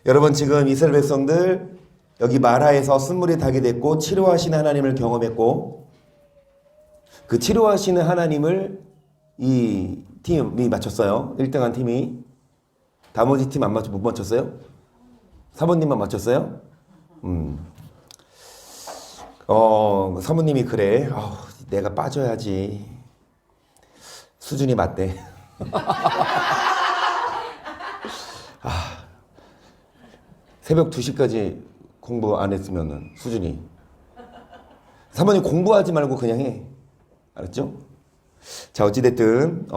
여러분 지금 이스라엘 백성들 여기 마라에서 쓴물이 타게 됐고 치료하시는 하나님을 경험했고 그 치료하시는 하나님을 이 팀이 맞췄어요. 1등한 팀이. 나머지 팀 안 못 맞췄어요? 사모님만 맞췄어요? 사모님이 그래. 내가 빠져야지. 수준이 맞대. 새벽 2시까지 공부 안 했으면은 수준이. 사모님 공부하지 말고 그냥 해. 알았죠? 자, 어찌됐든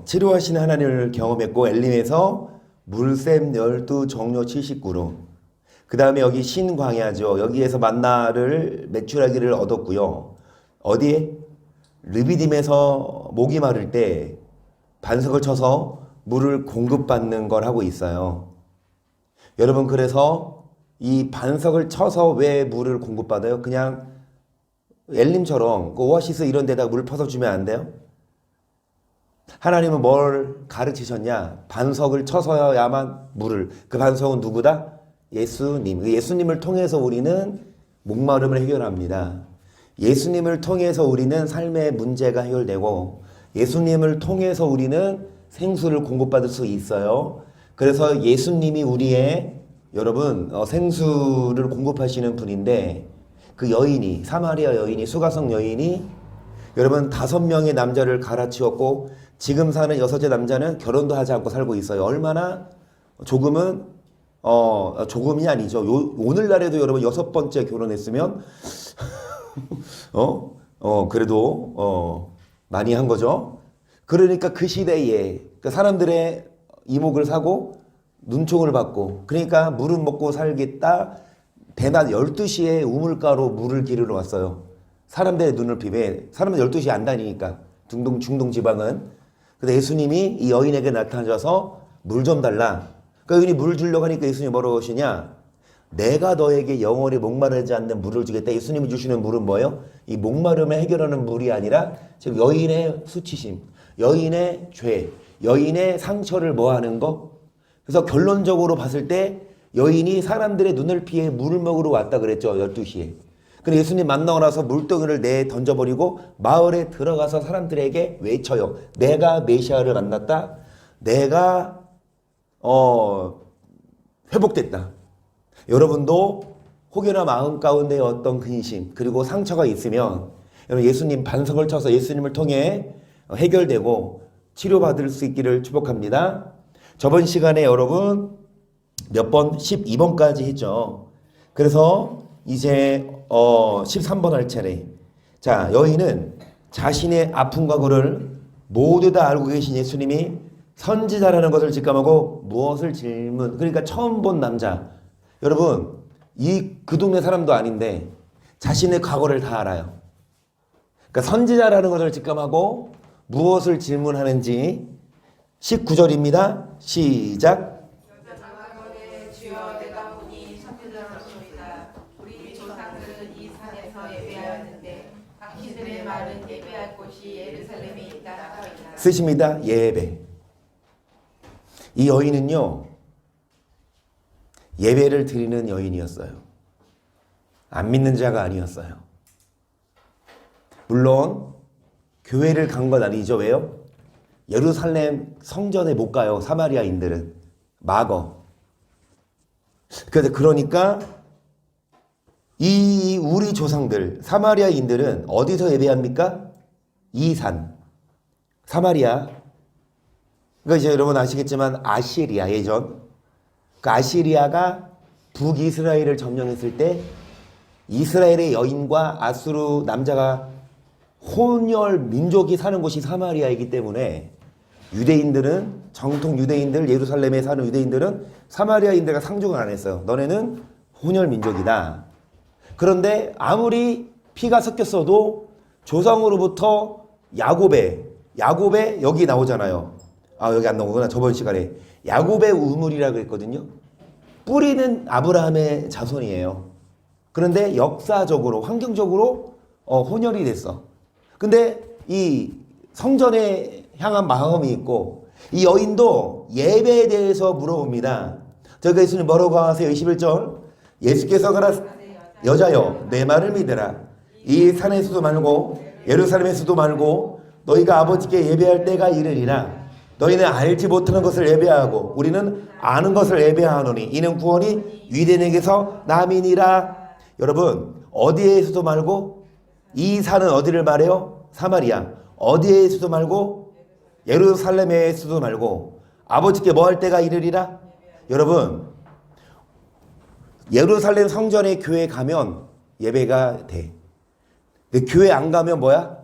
치료하시는 하나님을 경험했고 엘림에서 물샘 12 정료 79로 그 다음에 여기 신광야죠. 여기에서 만나를 메추라기를 얻었고요. 어디에? 르비딤에서 목이 마를 때 반석을 쳐서 물을 공급받는 걸 하고 있어요. 여러분 그래서 이 반석을 쳐서 왜 물을 공급받아요? 그냥 엘림처럼 그 오아시스 이런 데다가 물 퍼서 주면 안 돼요? 하나님은 뭘 가르치셨냐? 반석을 쳐서야만 물을. 그 반석은 누구다? 예수님. 그 예수님을 통해서 우리는 목마름을 해결합니다. 예수님을 통해서 우리는 삶의 문제가 해결되고 예수님을 통해서 우리는 생수를 공급받을 수 있어요. 그래서 예수님이 우리의 여러분 생수를 공급하시는 분인데 그 여인이 사마리아 여인이 수가성 여인이 여러분 5명의 남자를 갈아치웠고 지금 사는 6째 남자는 결혼도 하지 않고 살고 있어요. 얼마나 조금은 조금이 아니죠. 오늘날에도 여러분 6번째 결혼했으면 그래도 많이 한 거죠. 그러니까 그 시대에 그 사람들의 이목을 사고 눈총을 받고 그러니까 물은 먹고 살겠다. 대낮 12시에 우물가로 물을 기르러 왔어요. 사람들의 눈을 피해. 사람은 12시에 안 다니니까 중동 지방은. 근데 예수님이 이 여인에게 나타나셔서 물 좀 달라. 그 여인이 물 주려고 하니까 예수님이 뭐라고 하시냐? 내가 너에게 영원히 목마르지 않는 물을 주겠다. 예수님이 주시는 물은 뭐예요? 이 목마름을 해결하는 물이 아니라 지금 여인의 수치심, 여인의 죄, 여인의 상처를 뭐하는 거? 그래서 결론적으로 봤을 때 여인이 사람들의 눈을 피해 물을 먹으러 왔다 그랬죠. 12시에. 근데 예수님 만나고 나서 물덩이를 던져버리고 마을에 들어가서 사람들에게 외쳐요. 내가 메시아를 만났다. 내가 회복됐다. 여러분도 혹여나 마음 가운데 어떤 근심 그리고 상처가 있으면 여러분 예수님 반석을 쳐서 예수님을 통해 해결되고 치료받을 수 있기를 축복합니다. 저번 시간에 여러분 몇 번? 12번까지 했죠. 그래서 이제 13번 할 차례. 자, 여인은 자신의 아픈 과거를 모두 다 알고 계신 예수님이 선지자라는 것을 직감하고 무엇을 질문. 그러니까 처음 본 남자. 여러분 그 동네 사람도 아닌데 자신의 과거를 다 알아요. 그러니까 선지자라는 것을 직감하고 무엇을 질문하는지 19절입니다. 시작. 주여 내가 보니 선지자로소이다. 우리 조상들은 이 산에서 예배하였는데 각기들의 말은 예배할 곳이 예루살렘에 있다 하였다. 쓰십니다. 예배. 이 여인은요 예배를 드리는 여인이었어요. 안 믿는 자가 아니었어요. 물론 교회를 간 건 아니죠. 왜요? 예루살렘 성전에 못 가요. 사마리아인들은 막어. 그러니까 이 우리 조상들 사마리아인들은 어디서 예배합니까? 이 산 사마리아. 그러니까 이제 여러분 아시겠지만 아시리아 예전 그 아시리아가 북이스라엘을 점령했을 때 이스라엘의 여인과 아수르 남자가 혼혈 민족이 사는 곳이 사마리아이기 때문에 유대인들은 정통 유대인들 예루살렘에 사는 유대인들은 사마리아인들과 상종을 안 했어요. 너네는 혼혈 민족이다. 그런데 아무리 피가 섞였어도 조상으로부터 야곱의 여기 나오잖아요. 여기 안 나오구나. 저번 시간에 야곱의 우물이라고 그랬거든요. 뿌리는 아브라함의 자손이에요. 그런데 역사적으로 환경적으로 혼혈이 됐어. 근데 이 성전에 향한 마음이 있고 이 여인도 예배에 대해서 물어봅니다. 저희가 예수님 뭐라고 하세요? 21절. 예수께서 가라 여자여 내 말을 믿으라. 이 산에서도 말고 예루살렘에서도 말고 너희가 아버지께 예배할 때가 이르리라. 너희는 알지 못하는 것을 예배하고 우리는 아는 것을 예배하노니 이는 구원이 유대인에게서 남이니라. 여러분 어디에서도 말고 이 산은 어디를 말해요? 사마리아. 어디에서도 말고 예루살렘에서도 말고 아버지께 뭐 할 때가 이르리라. 여러분 예루살렘 성전에 교회 가면 예배가 돼. 근데 교회 안 가면 뭐야?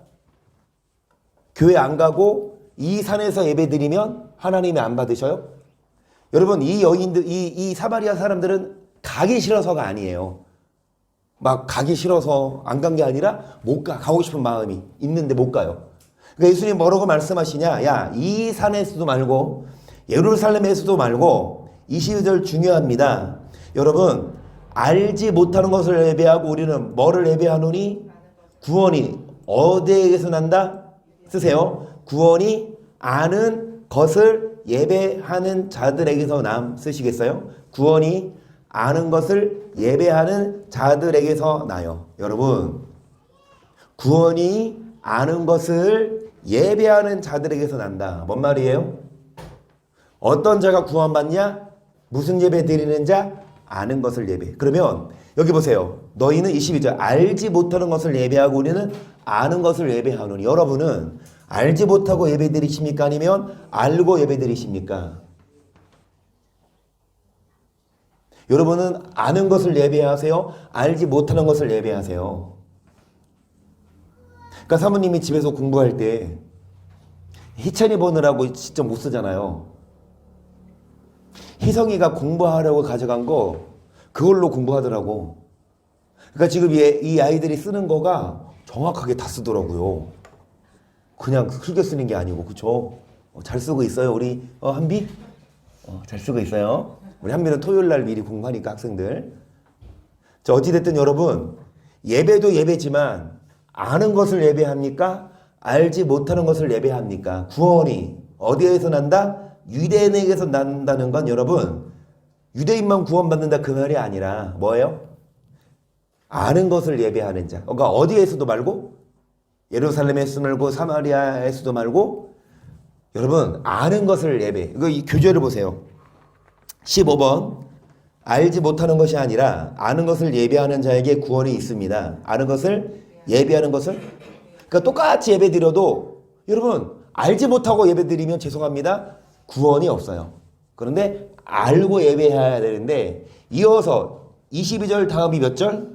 교회 안 가고 이 산에서 예배 드리면 하나님이 안 받으셔요? 여러분 이 여인들 이 사마리아 사람들은 가기 싫어서가 아니에요. 막 가기 싫어서 안 간 게 아니라 못 가. 가고 싶은 마음이 있는데 못 가요. 그러니까 예수님 뭐라고 말씀하시냐? 야, 이 산에서도 말고 예루살렘에서도 말고 22절 중요합니다. 여러분 알지 못하는 것을 예배하고 우리는 뭐를 예배하노니? 구원이 어디에서 난다? 쓰세요. 구원이 아는 것을 예배하는 자들에게서 남. 쓰시겠어요? 구원이 아는 것을 예배하는 자들에게서 나요. 여러분 구원이 아는 것을 예배하는 자들에게서 난다. 뭔 말이에요? 어떤 자가 구원받냐? 무슨 예배 드리는 자? 아는 것을 예배. 그러면 여기 보세요. 너희는 22절 알지 못하는 것을 예배하고 우리는 아는 것을 예배하노니. 여러분은 알지 못하고 예배 드리십니까? 아니면 알고 예배 드리십니까? 여러분은 아는 것을 예배하세요? 알지 못하는 것을 예배하세요? 그러니까 사모님이 집에서 공부할 때 희찬이 보느라고 진짜 못 쓰잖아요. 희성이가 공부하려고 가져간 거 그걸로 공부하더라고. 그러니까 지금 이 아이들이 쓰는 거가 정확하게 다 쓰더라고요. 그냥 흘겨 쓰는 게 아니고. 그쵸? 잘 쓰고 있어요 우리 한비? 잘 쓰고 있어요. 우리 한비는 토요일날 미리 공부하니까 학생들. 자, 어찌됐든 여러분 예배도 예배지만 아는 것을 예배합니까? 알지 못하는 것을 예배합니까? 구원이 어디에서 난다? 유대인에게서 난다는 건 여러분 유대인만 구원받는다 그 말이 아니라 뭐예요? 아는 것을 예배하는 자. 그러니까 어디에서도 말고 예루살렘에서도 말고 사마리아에서도 말고 여러분 아는 것을 예배. 이거 이 교재를 보세요. 15번 알지 못하는 것이 아니라 아는 것을 예배하는 자에게 구원이 있습니다. 아는 것을 예배하는 것을 그러니까 똑같이 예배 드려도 여러분 알지 못하고 예배 드리면 죄송합니다. 구원이 없어요. 그런데 알고 예배해야 되는데 이어서 22절 다음이 몇 절?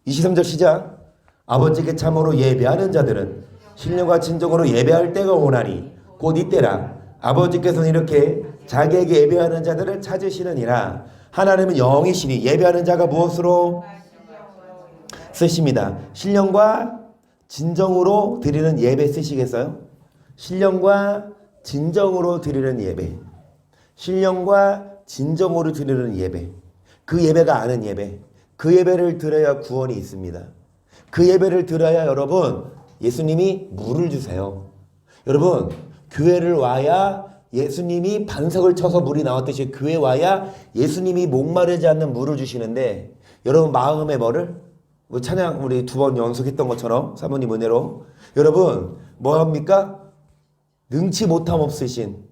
23절 시작. 아버지께 참으로 예배하는 자들은 신령과 진정으로 예배할 때가 오나니 곧 이때라. 아버지께서는 이렇게 자기에게 예배하는 자들을 찾으시느니라. 하나님은 영이시니 예배하는 자가 무엇으로 쓰십니다. 신령과 진정으로 드리는 예배 쓰시겠어요? 신령과 진정으로 드리는 예배. 신령과 진정으로 드리는 예배. 그 예배가 아는 예배. 그 예배를 드려야 구원이 있습니다. 그 예배를 드려야 여러분 예수님이 물을 주세요. 여러분 교회를 와야 예수님이 반석을 쳐서 물이 나왔듯이 교회 와야 예수님이 목마르지 않는 물을 주시는데 여러분 마음의 뭐를? 찬양 우리 2번 연속했던 것처럼 사모님 은혜로 여러분 뭐합니까? 능치 못함 없으신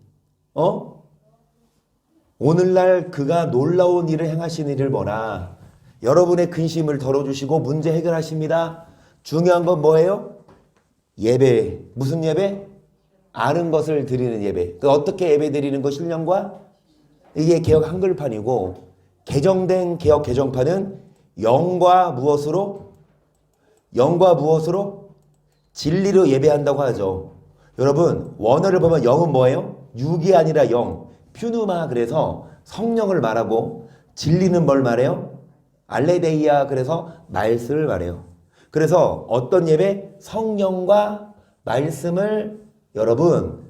오늘날 그가 놀라운 일을 행하신 일을 보라. 여러분의 근심을 덜어주시고 문제 해결하십니다. 중요한 건 뭐예요? 예배. 무슨 예배? 아는 것을 드리는 예배. 어떻게 예배 드리는 거 신령과? 이게 개역 한글판이고 개정된 개역 개정판은 영과 무엇으로? 영과 무엇으로? 진리로 예배한다고 하죠. 여러분 원어를 보면 영은 뭐예요? 육이 아니라 영. 퓨누마 그래서 성령을 말하고 진리는 뭘 말해요? 알레데이아 그래서 말씀을 말해요. 그래서 어떤 예배? 성령과 말씀을 여러분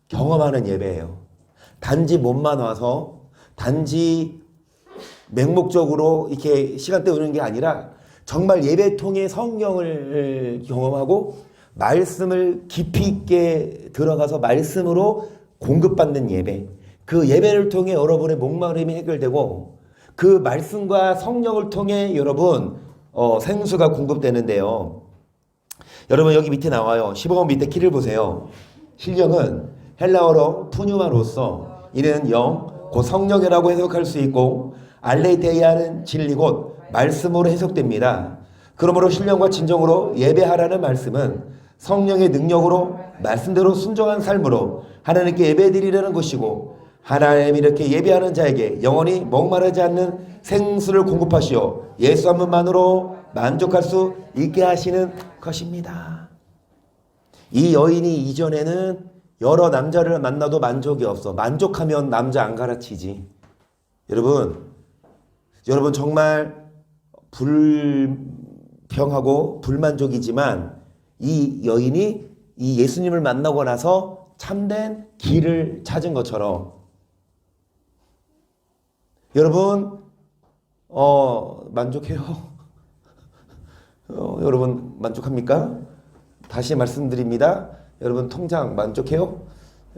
경험하는 예배예요. 단지 몸만 와서 단지 맹목적으로 이렇게 시간 때우는 게 아니라 정말 예배 통해 성령을 경험하고 말씀을 깊이 있게 들어가서 말씀으로 공급받는 예배. 그 예배를 통해 여러분의 목마름이 해결되고 그 말씀과 성령을 통해 여러분 생수가 공급되는데요. 여러분 여기 밑에 나와요. 15번 밑에 키를 보세요. 신령은 헬라어로 푸뉴마로서 이는 영, 곧 성령이라고 해석할 수 있고 알레이테이아는 진리 곧 말씀으로 해석됩니다. 그러므로 신령과 진정으로 예배하라는 말씀은 성령의 능력으로 말씀대로 순종한 삶으로 하나님께 예배드리려는 것이고 하나님 이렇게 예배하는 자에게 영원히 목마르지 않는 생수를 공급하시어 예수 한 분만으로 만족할 수 있게 하시는 것입니다. 이 여인이 이전에는 여러 남자를 만나도 만족이 없어. 만족하면 남자 안 갈아치지. 여러분 정말 불평하고 불만족이지만 이 여인이 이 예수님을 만나고 나서 참된 길을 찾은 것처럼 여러분 만족해요? 여러분 만족합니까? 다시 말씀드립니다. 여러분 통장 만족해요?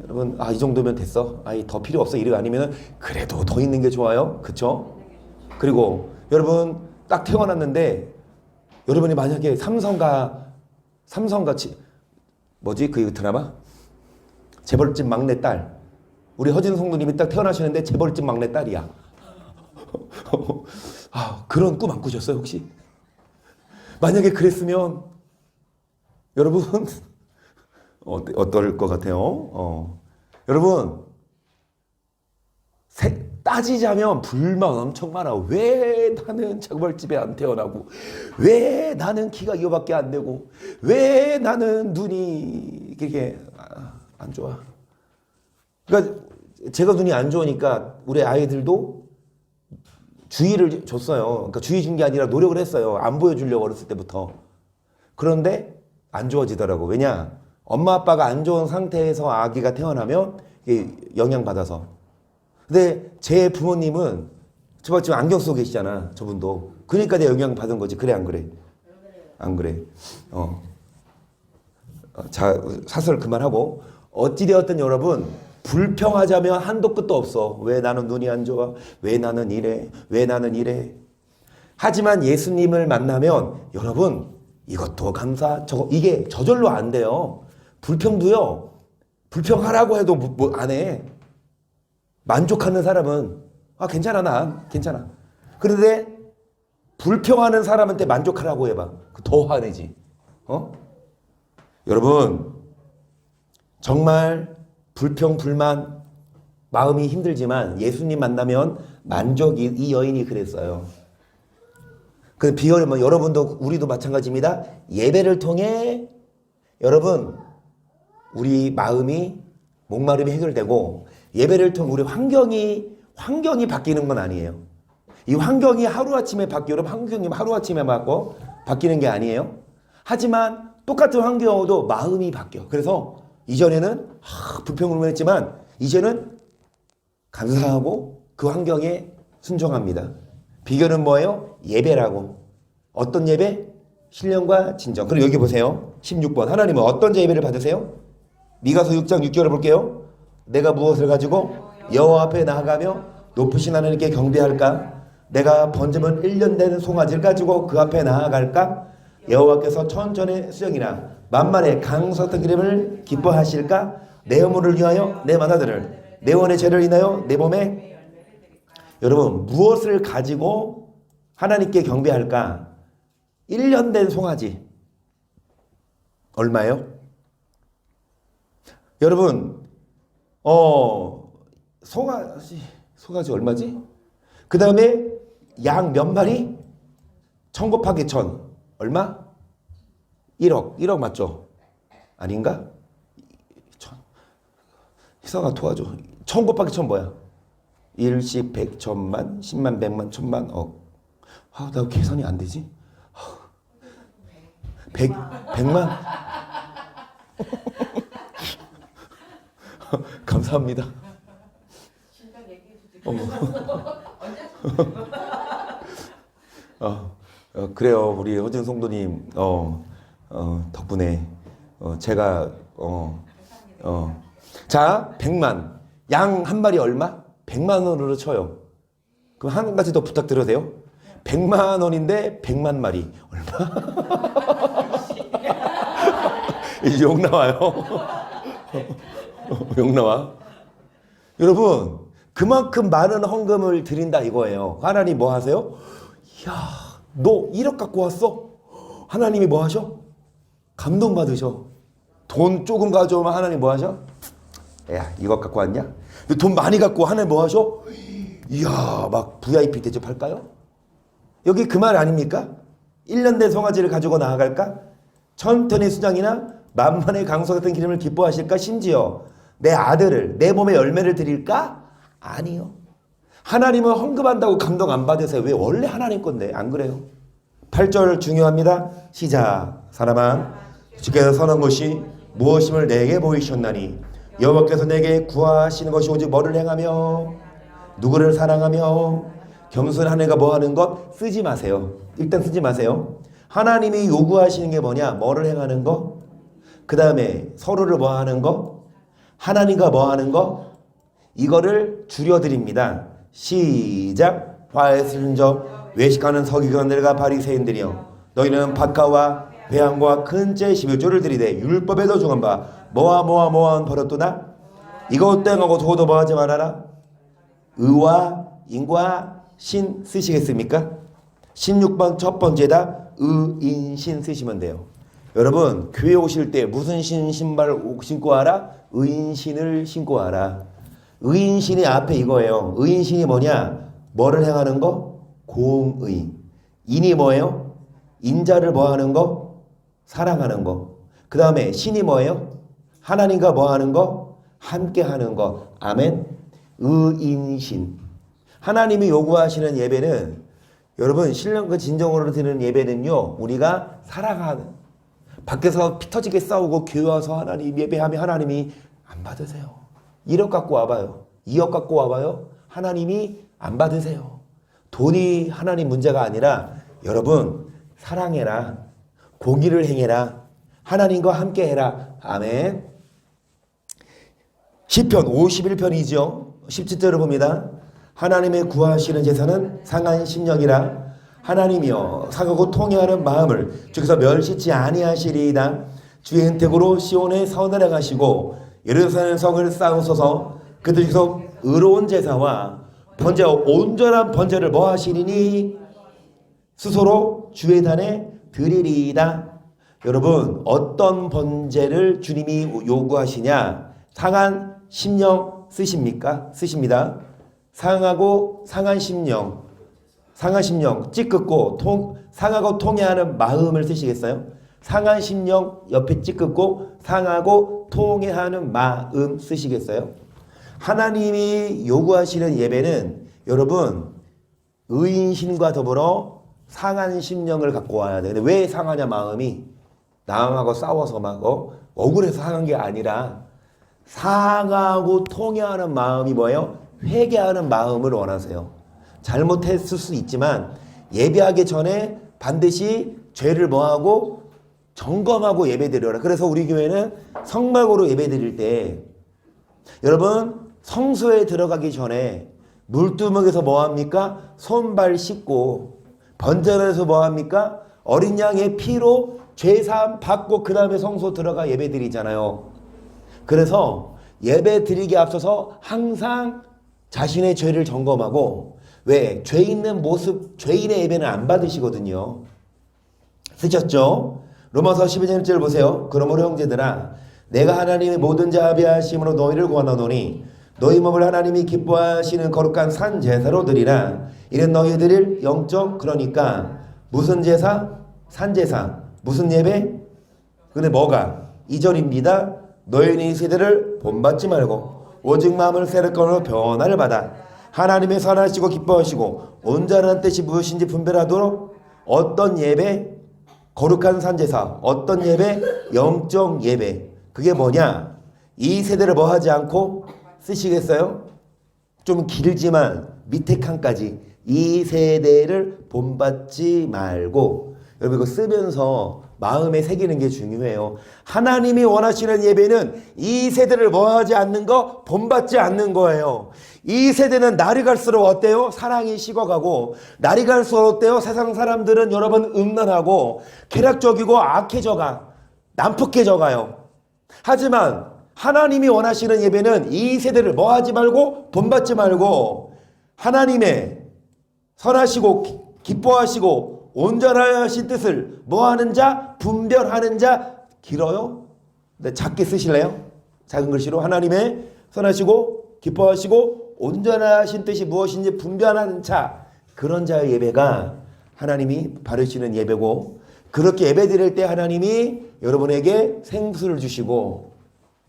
여러분 이 정도면 됐어. 더 필요 없어. 이거 아니면 그래도 더 있는 게 좋아요. 그쵸? 그리고 여러분 딱 태어났는데 여러분이 만약에 삼성같이 뭐지 그 드라마? 재벌집 막내 딸. 우리 허진 성도님이 딱 태어나시는데 재벌집 막내 딸이야. 그런 꿈 안 꾸셨어요 혹시? 만약에 그랬으면 여러분 어떨 것 같아요? 여러분 따지자면 불만 엄청 많아. 왜 나는 재벌집에 안 태어나고, 왜 나는 키가 이거밖에 안 되고, 왜 나는 눈이 그렇게 안 좋아. 그러니까 제가 눈이 안 좋으니까 우리 아이들도 주의를 줬어요. 그러니까 주의 준 게 아니라 노력을 했어요. 안 보여주려고 어렸을 때부터. 그런데 안 좋아지더라고. 왜냐? 엄마 아빠가 안 좋은 상태에서 아기가 태어나면 영향받아서. 근데 제 부모님은 저 지금 안경 쓰고 계시잖아. 저분도. 그러니까 내가 영향받은 거지. 그래 안 그래? 안 그래. 자, 사설 그만하고 어찌되었든 여러분 불평하자면 한도 끝도 없어. 왜 나는 눈이 안 좋아? 왜 나는 이래? 왜 나는 이래? 하지만 예수님을 만나면 여러분 이것도 감사 이게 저절로 안 돼요. 불평도요. 불평하라고 해도 뭐 안 해. 만족하는 사람은 괜찮아 난 괜찮아. 그런데 불평하는 사람한테 만족하라고 해봐. 더 화내지. 여러분 정말 불평 불만 마음이 힘들지만 예수님 만나면 만족이 이 여인이 그랬어요. 그 비결은 여러분도 우리도 마찬가지입니다. 예배를 통해 여러분 우리 마음이 목마름이 해결되고 예배를 통해 우리 환경이 바뀌는 건 아니에요. 이 환경이 하루아침에 바뀌어도 환경이 하루아침에 바뀌는 게 아니에요. 하지만 똑같은 환경도 마음이 바뀌어. 그래서 이전에는 불평을 했지만 이제는 감사하고 그 환경에 순종합니다. 비결은 뭐예요? 예배라고. 어떤 예배? 신령과 진정. 그리고 여기 보세요. 16번. 하나님은 어떤 예배를 받으세요? 미가서 6장 6절을 볼게요. 내가 무엇을 가지고 여호와 앞에 나아가며 높으신 하나님께 경배할까? 내가 번제물 1년 된 송아지를 가지고 그 앞에 나아갈까? 여호와께서 천천의 수령이나 만만의 강서같은 기름을 기뻐하실까? 내 허물을 위하여 내 만화들을 내 원의 죄를 인하여 내 몸에. 여러분 무엇을 가지고 하나님께 경배할까? 1년 된 송아지 얼마예요? 여러분 송아지 얼마지? 그 다음에 양 몇 마리? 1000 곱하기 1000 얼마? 1억 맞죠? 아닌가? 희성아 도와줘. 1000 곱하기 1000 뭐야? 1, 10, 100, 1000만, 10만, 100만, 1000만, 억. 나 계산이 안 되지? 100만? 감사합니다. 그래요. 우리 허진 성도님 덕분에 제가 자 100만 양 한 마리 얼마? 100만 원으로 쳐요. 그럼 한 가지 더 부탁드려도 돼요? 100만 원인데 100만 마리. 얼마? 이제 욕 나와요. 욕 나와. 여러분, 그만큼 많은 헌금을 드린다 이거예요. 하나님 뭐 하세요? 이야, 너 1억 갖고 왔어? 하나님이 뭐 하셔? 감동받으셔. 돈 조금 가져오면 하나님 뭐 하셔? 야, 이거 갖고 왔냐? 근데 돈 많이 갖고 하나님 뭐 하셔? 이야, 막 VIP 대접할까요? 여기 그 말 아닙니까? 1년 된 송아지를 가지고 나아갈까? 1000톤의 수장이나 만만의 강소 같은 기름을 기뻐하실까? 심지어 내 아들을, 내 몸에 열매를 드릴까? 아니요. 하나님은 헌금한다고 감동 안 받으세요. 왜? 원래 하나님 건데. 안 그래요? 8절 중요합니다. 시작. 사람아, 주께서 선한 것이 무엇임을 내게 보이셨나니 여호와께서 내게 구하시는 것이 오직 뭐를 행하며 누구를 사랑하며 겸손한 애가 뭐 하는 것? 쓰지 마세요. 일단 쓰지 마세요. 하나님이 요구하시는 게 뭐냐? 뭐를 행하는 거? 그 다음에 서로를 뭐 하는 거? 하나님과 뭐 하는 거? 이거를 줄여드립니다. 시작. 화해슬은저 외식하는 서기관들과 바리새인들이여, 너희는 박하와 회향과 큰죄 11조를 들이되 율법에도 중한 바 뭐한 버렸도다. 이것 땡하고 저것도 뭐 하지 말아라. 의와 인과 신 쓰시겠습니까? 16번 첫 번째다. 의인신 쓰시면 돼요. 여러분, 교회 오실 때 무슨 신발 신고 와라? 의인신을 신고 와라. 의인신이 앞에 이거예요. 의인신이 뭐냐? 뭐를 행하는 거? 공의. 인이 뭐예요? 인자를 뭐 하는 거? 사랑하는 거. 그 다음에 신이 뭐예요? 하나님과 뭐 하는 거? 함께 하는 거. 아멘. 의인신. 하나님이 요구하시는 예배는, 여러분, 신령과 진정으로 드리는 예배는요, 우리가 살아가는, 밖에서 피 터지게 싸우고 교회 와서 하나님 예배하면 하나님이 안 받으세요. 1억 갖고 와봐요. 2억 갖고 와봐요. 하나님이 안 받으세요. 돈이 하나님 문제가 아니라, 여러분, 사랑해라. 공의를 행해라. 하나님과 함께 해라. 아멘. 시편 51편이죠. 17절을 봅니다. 하나님의 구하시는 제사는 상한 심령이라. 하나님이여 상하고 통회하는 마음을 주께서 멸시치 아니하시리이다. 주의 은택으로 시온에 선을 행하시고 예루살렘 성을 쌓으소서. 그들 중에서 의로운 제사와 번제와 온전한 번제를 뭐 하시리니 스스로 주의 단에 드리리이다. 여러분, 어떤 번제를 주님이 요구하시냐? 상한 심령 쓰십니까? 쓰십니다. 상하고 상한 심령, 찌끄고 상하고 통회하는 마음을 쓰시겠어요? 상한 심령 옆에 찌끄고 상하고 통회하는 마음 쓰시겠어요? 하나님이 요구하시는 예배는, 여러분, 의인심과 더불어 상한 심령을 갖고 와야 돼. 근데 왜 상하냐? 마음이 남하고 싸워서 막 억울해서 상한 게 아니라 상하고 통회하는 마음이 뭐예요? 회개하는 마음을 원하세요. 잘못했을 수 있지만 예배하기 전에 반드시 죄를 뭐하고 점검하고 예배드려라. 그래서 우리 교회는 성막으로 예배드릴 때, 여러분, 성소에 들어가기 전에 물두멍에서 뭐합니까? 손발 씻고, 번제에서 뭐합니까? 어린 양의 피로 죄사함 받고 그 다음에 성소 들어가 예배드리잖아요. 그래서 예배드리기에 앞서서 항상 자신의 죄를 점검하고, 왜? 죄 있는 모습, 죄인의 예배는 안 받으시거든요. 쓰셨죠? 로마서 12장 1절 보세요. 그러므로 형제들아, 내가 하나님의 모든 자비하심으로 너희를 구하노니 너희 몸을 하나님이 기뻐하시는 거룩한 산 제사로 드리라. 이는 너희 드릴 영적, 그러니까 무슨 제사? 산 제사. 무슨 예배? 근데 뭐가? 2절입니다. 너희는 이 세대를 본받지 말고 오직 마음을 새롭게 변화를 받아 하나님의 선하시고 기뻐하시고 온전한 뜻이 무엇인지 분별하도록. 어떤 예배? 거룩한 산제사. 어떤 예배? 영적 예배. 그게 뭐냐? 이 세대를 뭐 하지 않고 쓰시겠어요? 좀 길지만 밑에 칸까지 이 세대를 본받지 말고 여러분 이거 쓰면서 마음에 새기는 게 중요해요. 하나님이 원하시는 예배는 이 세대를 뭐하지 않는 거? 본받지 않는 거예요. 이 세대는 날이 갈수록 어때요? 사랑이 식어가고, 날이 갈수록 어때요? 세상 사람들은 여러분 음란하고 쾌락적이고 악해져가, 난폭해져가요. 하지만 하나님이 원하시는 예배는 이 세대를 뭐하지 말고 본받지 말고 하나님의 선하시고 기뻐하시고 온전하신 뜻을 뭐하는 자? 분별하는 자. 길어요? 근데 작게 쓰실래요? 작은 글씨로 하나님의 선하시고 기뻐하시고 온전하신 뜻이 무엇인지 분별하는 자. 그런 자의 예배가 하나님이 바르시는 예배고, 그렇게 예배 드릴 때 하나님이 여러분에게 생수를 주시고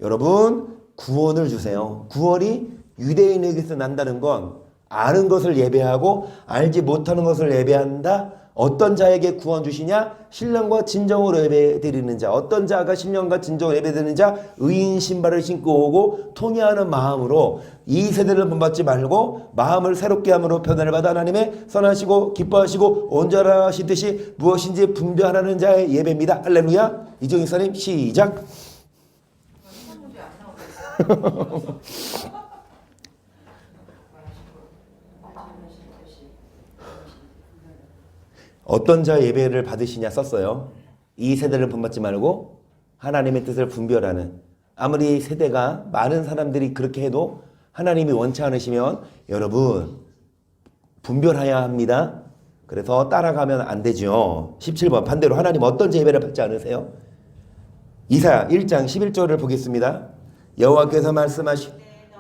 여러분 구원을 주세요. 구원이 유대인에게서 난다는 건 아는 것을 예배하고 알지 못하는 것을 예배한다. 어떤 자에게 구원 주시냐? 신령과 진정으로 예배드리는 자. 어떤 자가 신령과 진정으로 예배드리는 자? 의인 신발을 신고 오고 통회하는 마음으로 이 세대를 본받지 말고 마음을 새롭게 함으로 변화를 받아 하나님의 선하시고 기뻐하시고 온전하신 뜻이 무엇인지 분별하는 자의 예배입니다. 할렐루야. 이종희 사님 시작. 어떤 자의 예배를 받으시냐 썼어요. 이 세대를 본받지 말고 하나님의 뜻을 분별하는. 아무리 세대가 많은 사람들이 그렇게 해도 하나님이 원치 않으시면 여러분 분별해야 합니다. 그래서 따라가면 안 되죠. 17번 반대로 하나님 어떤 예배를 받지 않으세요? 이사야 1장 11절을 보겠습니다. 여호와께서 말씀하시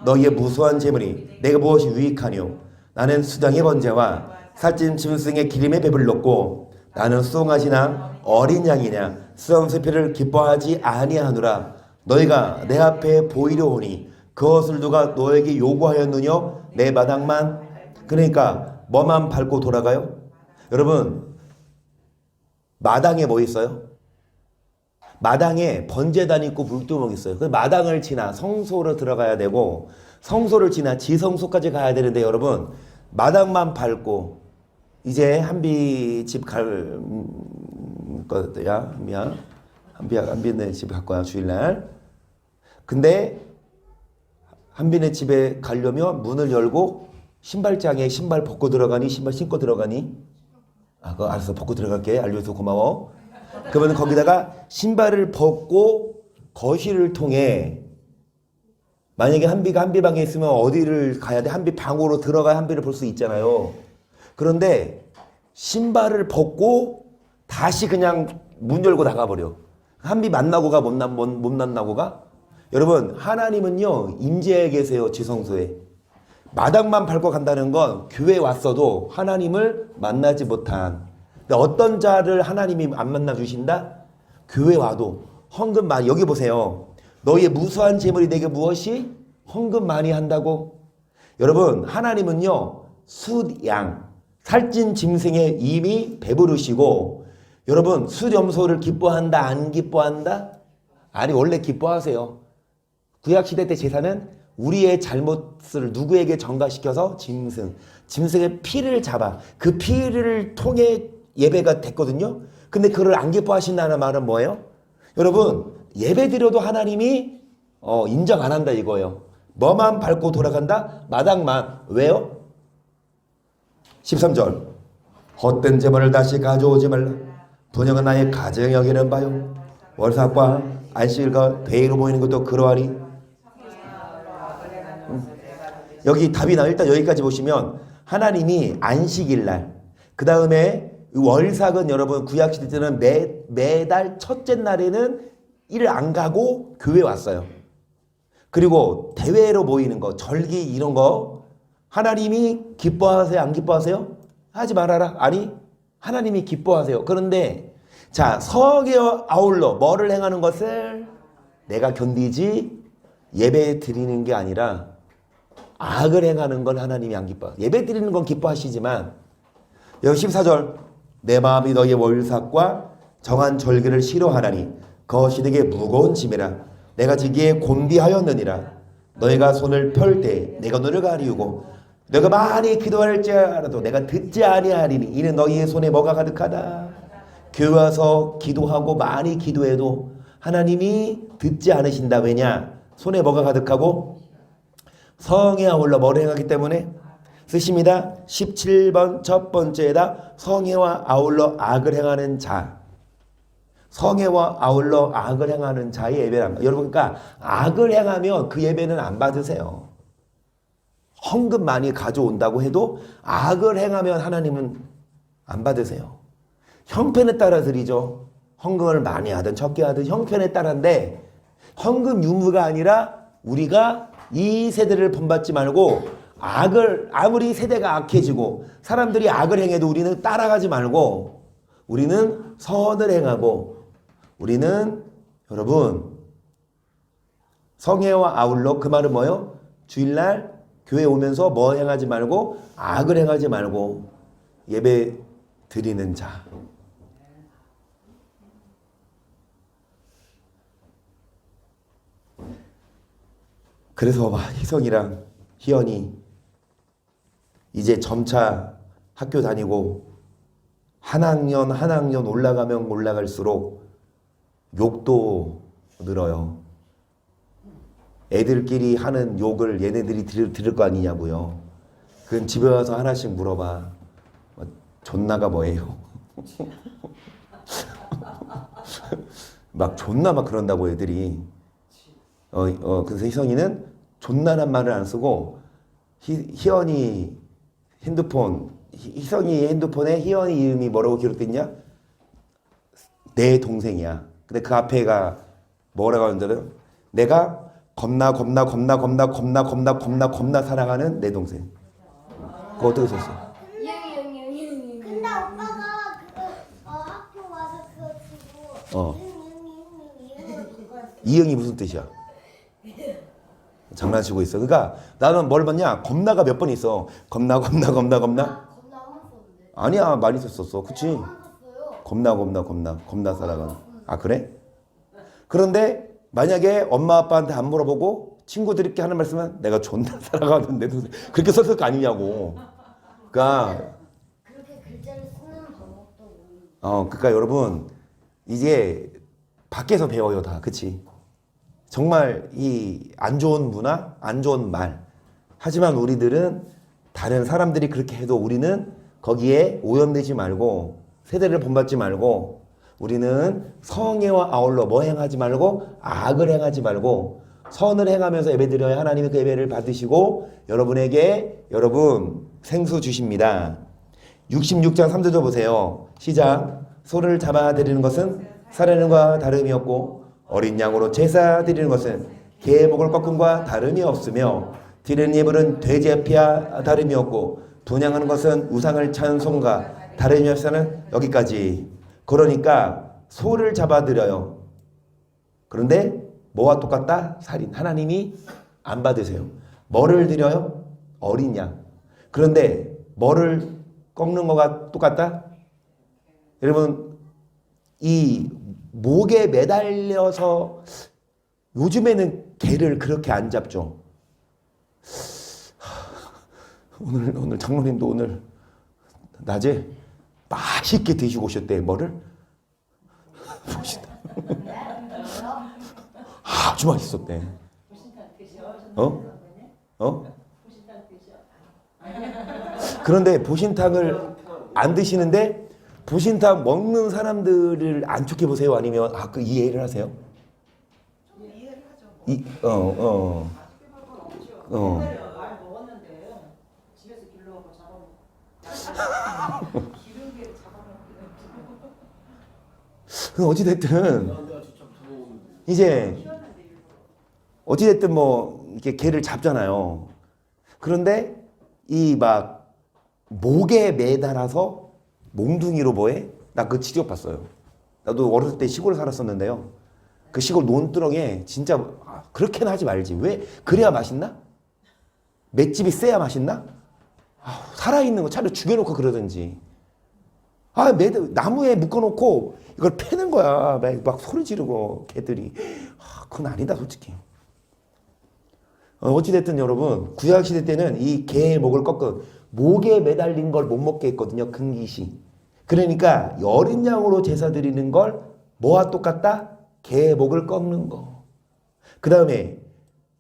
너희의 무수한 재물이 내가 무엇이 유익하뇨? 나는 수장의 번제와 살찐 짐승의 기름에 배불렀고 나는 수송아지나 어린 양이냐 수염새피를 기뻐하지 아니하노라. 너희가 내 앞에 보이려 오니 그것을 누가 너에게 요구하였느뇨? 내 마당만. 그러니까 뭐만 밟고 돌아가요? 여러분 마당에 뭐 있어요? 마당에 번제단 있고 불두멍 있어요. 그 마당을 지나 성소로 들어가야 되고 성소를 지나 지성소까지 가야 되는데 여러분 마당만 밟고 이제 한비 집 갈 거야. 한비네 집 갈 거야 주일날. 근데 한비네 집에 가려면 문을 열고 신발장에 신발 벗고 들어가니 신발 신고 들어가니? 그거 알았어. 벗고 들어갈게. 알려줘서 고마워. 그러면 거기다가 신발을 벗고 거실을 통해 만약에 한비가 한비방에 있으면 어디를 가야 돼? 한비 방으로 들어가야 한비를 볼 수 있잖아요. 그런데 신발을 벗고 다시 그냥 문 열고 나가버려. 한비 만나고 가? 못 만나고 가? 여러분 하나님은요 임재에 계세요. 지성소에. 마당만 밟고 간다는 건 교회에 왔어도 하나님을 만나지 못한, 어떤 자를 하나님이 안 만나 주신다? 교회 와도 헌금 많이. 여기 보세요. 너희의 무수한 재물이 내게 무엇이? 헌금 많이 한다고? 여러분 하나님은요 숫양 살찐 짐승에 이미 배부르시고, 여러분 수렴소를 기뻐한다 안 기뻐한다? 아니 원래 기뻐하세요. 구약시대 때 제사는 우리의 잘못을 누구에게 전가시켜서 짐승의 피를 잡아 그 피를 통해 예배가 됐거든요. 근데 그걸 안 기뻐하신다는 말은 뭐예요? 여러분 예배 드려도 하나님이 인정 안 한다 이거예요. 뭐만 밟고 돌아간다? 마당만. 왜요? 13절 헛된 재물을 다시 가져오지 말라. 분영은 나의 가정 여기는 바요. 월삭과 안식일과 대의로 모이는 것도 그러하리. 여기 답이 나. 일단 여기까지 보시면 하나님이 안식일날, 그 다음에 월삭은 여러분 구약시대 때는 매달 첫째 날에는 일을 안 가고 교회 왔어요. 그리고 대회로 모이는 거, 절기 이런 거 하나님이 기뻐하세요? 안 기뻐하세요? 하지 말아라. 아니 하나님이 기뻐하세요. 그런데 자 성에 아울러 뭐를 행하는 것을 내가 견디지 예배 드리는 게 아니라 악을 행하는 건 하나님이 안 기뻐. 예배 드리는 건 기뻐하시지만 여기 14절 내 마음이 너의 월삭과 정한 절기를 싫어하나니 그것이 내게 무거운 짐이라. 내가 지기에 곤비하였느니라. 너희가 손을 펼 때 내가 너를 가리우고 너가 많이 기도할지라도 내가 듣지 아니하리니 이는 너희의 손에 뭐가 가득하다? 교회 와서 기도하고 많이 기도해도 하나님이 듣지 않으신다. 왜냐? 손에 뭐가 가득하고 성에 아울러 뭐를 행하기 때문에 쓰십니다. 17번 첫 번째에다 성에와 아울러 악을 행하는 자. 성에와 아울러 악을 행하는 자의 예배란 여러분, 그러니까 악을 행하면 그 예배는 안 받으세요. 헌금 많이 가져온다고 해도 악을 행하면 하나님은 안 받으세요. 형편에 따라 드리죠. 헌금을 많이 하든 적게 하든 형편에 따라인데 헌금 유무가 아니라 우리가 이 세대를 본받지 말고 악을, 아무리 세대가 악해지고 사람들이 악을 행해도 우리는 따라가지 말고 우리는 선을 행하고 우리는 여러분 성회와 아울러, 그 말은 뭐예요? 주일날 교회 오면서 뭐 행하지 말고 악을 행하지 말고 예배 드리는 자. 그래서 막 희성이랑 희연이 이제 점차 학교 다니고 한 학년 올라가면 올라갈수록 욕도 늘어요. 애들끼리 하는 욕을 얘네들이 들을 거 아니냐고요. 그건 집에 와서 하나씩 물어봐. 존나가 뭐예요? 막 존나 막 그런다고 애들이. 그래서 희성이는 존나란 말을 안 쓰고 희연이 핸드폰, 희성이 핸드폰에 희연이 이름이 뭐라고 기록됐냐? 내 동생이야. 근데 그 앞에가 뭐라고 하는데 내가 겁나 사랑하는 내 동생. 그거 어떻게 썼어? 근데 오빠가 학교 와서 그거 주고 이응이 무슨 뜻이야? 장난치고 있어. 그러니까 나는 뭘 봤냐? 겁나가 몇 번 있어. 겁나. 겁나 안 썼는데. 아니야, 많이 썼었어. 그치? 안 썼어요. 겁나 사랑하는. 아, 그래? 그런데 만약에 엄마 아빠한테 안 물어보고 친구들끼리 하는 말씀은 내가 존나 사랑하는 내 동생. 그렇게 썼을 거 아니냐고. 그러니까 그렇게 글자를 쓰는 방법도 그러니까 여러분 이제 밖에서 배워요 다. 그치? 정말 이 안 좋은 문화, 안 좋은 말. 하지만 우리들은 다른 사람들이 그렇게 해도 우리는 거기에 오염되지 말고 세대를 본받지 말고 우리는 성애와 아울러 뭐 행하지 말고 악을 행하지 말고 선을 행하면서 예배드려야 하나님의 그 예배를 받으시고 여러분에게 여러분 생수 주십니다. 66장 3절 보세요. 시작. 소를 잡아 드리는 것은 살인과 다름이 없고 어린 양으로 제사 드리는 것은 개의 목을 꺾음과 다름이 없으며 드리는 예물은 돼지 앞이야 다름이 없고 분양하는 것은 우상을 찬송과 다름이 없으는 여기까지. 그러니까 소를 잡아드려요. 그런데 뭐와 똑같다? 살인. 하나님이 안 받으세요. 뭐를 드려요? 어린 양. 그런데 뭐를 꺾는 거가 똑같다? 여러분 이 목에 매달려서 요즘에는 개를 그렇게 안 잡죠. 오늘 장로님도 오늘 낮에 맛있게 드시고 오셨대. 뭐를? 보시다. 아주 맛있었대. 그런데 보신탕을 안 드시는데 보신탕 먹는 사람들을 안 좋게 보세요? 아니면 그 이해를 하세요? 이해를 하죠. 많이 먹었는데 집에서 길러갖고 잡아먹고 기름기를 잡아먹고 어찌됐든 이제 어찌됐든 뭐 이렇게 개를 잡잖아요. 그런데 이 막 목에 매달아서 몽둥이로 뭐해? 나 그 치료 봤어요. 나도 어렸을 때 시골에 살았었는데요. 그 시골 논두렁에 진짜 그렇게는 하지 말지. 왜? 그래야 맛있나? 맷집이 세야 맛있나? 살아있는 거 차라리 죽여놓고 그러든지. 나무에 묶어놓고 이걸 패는 거야. 막 소리 지르고 개들이. 그건 아니다 솔직히. 어찌됐든 여러분 구약시대 때는 이 개의 목을 꺾은 목에 매달린 걸 못 먹게 했거든요. 금기시. 그러니까 어린 양으로 제사 드리는 걸 뭐와 똑같다? 개의 목을 꺾는 거. 그 다음에